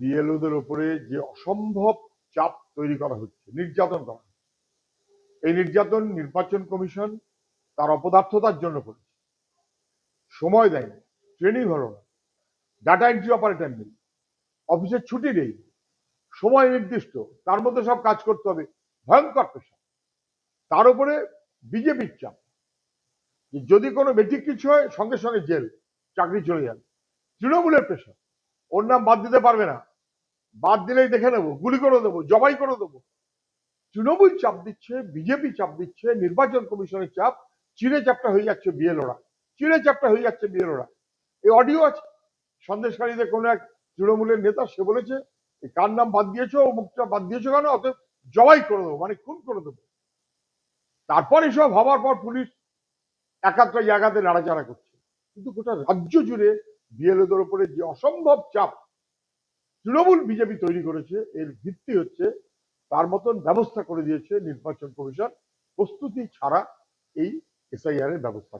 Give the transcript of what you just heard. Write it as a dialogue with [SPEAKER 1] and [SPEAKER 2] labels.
[SPEAKER 1] বিএলওদের উপরে যে অসম্ভব চাপ তৈরি করা হচ্ছে, নির্যাতন করা হচ্ছে, এই নির্যাতন নির্বাচন কমিশন তার অপদার্থতার জন্য করেছে। সময় দেয়নি, ট্রেনিং হলো না, ডাটা এন্ট্রি অপারেটর নেই, অফিসের ছুটি নেই, সময় নির্দিষ্ট, তার মধ্যে সব কাজ করতে হবে, ভয়ঙ্কর পেশা। তার উপরে বিজেপির চাপ, যদি কোনো বেঠিক কিছু হয় সঙ্গে সঙ্গে জেল, চাকরি চলে যাবে। তৃণমূলের পেশা, ওর নাম বাদ দিতে পারবে না, বাদ দিলেই দেখে নেবো, গুলি করে দেবো, জবাই করে দেবো। তৃণমূল চাপ দিচ্ছে, বিজেপি চাপ দিচ্ছে, নির্বাচন কমিশনের চাপ, চিড়ে চাপটা হয়ে যাচ্ছে বিএলওরা, চিড়ে চাপটা হয়ে যাচ্ছে বিএলওরা। এই অডিও আছে, সন্দেশকারীদের কোনো এক তৃণমূলের নেতা সে বলেছে কার নাম বাদ দিয়েছো, ও মুখটা বাদ দিয়েছো কেন, অত জবাই করে দেবো, মানে খুন করে দেবো। তারপর এসব হওয়ার পর পুলিশ একাত্র জায়গাতে নাড়াচাড়া করছে, কিন্তু গোটা রাজ্য জুড়ে বিএলওদের উপরে যে অসম্ভব চাপ তৃণমূল বিজেপি তৈরি করেছে, এর ভিত্তি হচ্ছে তার মতন ব্যবস্থা করে দিয়েছে নির্বাচন কমিশন প্রস্তুতি ছাড়া এই এসআইআর এর ব্যবস্থা।